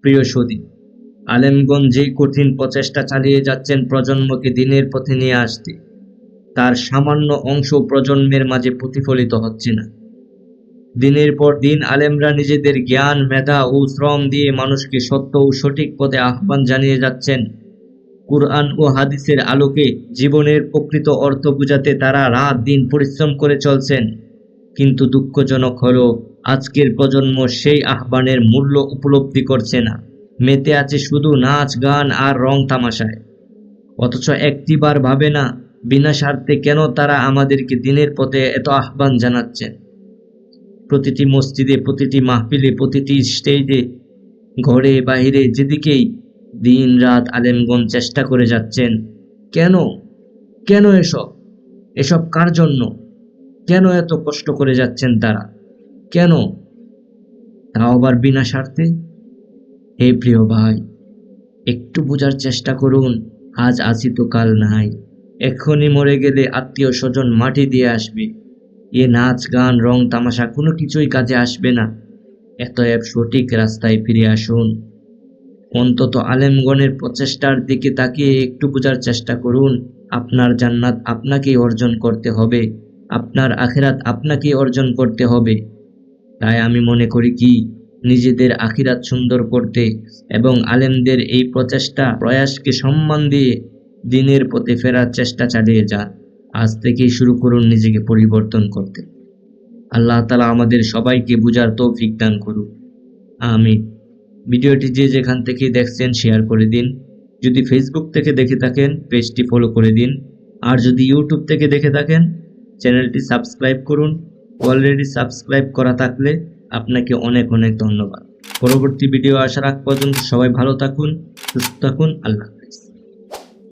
প্রিয় সুধী, আলেমগণ যেই কঠিন প্রচেষ্টা চালিয়ে যাচ্ছেন প্রজন্মকে দিনের পথে নিয়ে আসতে, তার সামান্য অংশ প্রজন্মের মাঝে প্রতিফলিত হচ্ছে না। দিনের পর দিন আলেমরা নিজেদের জ্ঞান, মেধা ও শ্রম দিয়ে মানুষকে সত্য ও সঠিক পথে আহ্বান জানিয়ে যাচ্ছেন। কুরআন ও হাদিসের আলোকে জীবনের প্রকৃত অর্থ বুঝাতে তারা রাত দিন পরিশ্রম করে চলছেন। কিন্তু দুঃখজনক হলো, আজকের প্রজন্ম সেই আহ্বানের মূল্য উপলব্ধি করছে না। মেতে আছে শুধু নাচ, গান আর রং তামাশায়। অথচ একটিবার ভাবে না, বিনা স্বার্থে কেন তারা আমাদেরকে দিনের পথে এত আহ্বান জানাচ্ছেন। প্রতিটি মসজিদে, প্রতিটি মাহফিলে, প্রতিটি স্টেজে, ঘরে বাহিরে, যেদিকেই দিন রাত আলেমগণ চেষ্টা করে যাচ্ছেন। কেন কেন এসব কার জন্য? কেন এত কষ্ট করে যাচ্ছেন তারা? কেন, তাও আবার বিনা স্বার্থে? হে প্রিয় ভাই, একটু বোঝার চেষ্টা করুন। আজ আছি তো কাল নাই। এক্ষুনি মরে গেলে আত্মীয় স্বজন মাটি দিয়ে আসবে। এ নাচ, গান, রং তামাশা কোনো কিছুই কাজে আসবে না। এতএব সঠিক রাস্তায় ফিরে আসুন। অন্তত আলেমগণের প্রচেষ্টার দিকে তাকিয়ে একটু বোঝার চেষ্টা করুন। আপনার জান্নাত আপনাকেই অর্জন করতে হবে, আপনার আখিরাত আপনাকেই অর্জন করতে হবে। তাই আমি মনে করি কি, নিজেদের আখিরাত সুন্দর করতে এবং আলেমদের এই প্রয়াসকে সম্মান দিয়ে দিনের পথে ফেরার চেষ্টা চালিয়ে যান। আজ থেকেই শুরু করুন নিজেকে পরিবর্তন করতে। আল্লাহ তাআলা আমাদের সবাইকে বুঝার তৌফিক দান করুন। আমিন। ভিডিওটি যে যেখান থেকে দেখছেন শেয়ার করে দিন। যদি ফেসবুক থেকে দেখে থাকেন পেজটি ফলো করে দিন। আর যদি ইউটিউব থেকে দেখে থাকেন চ্যানেলটি সাবস্ক্রাইব করুন। অলরেডি সাবস্ক্রাইব করা থাকলে আপনাকে অনেক অনেক ধন্যবাদ। পরবর্তী ভিডিও আসার আগ পর্যন্ত সবাই ভালো থাকুন, সুস্থ থাকুন। আল্লাহ।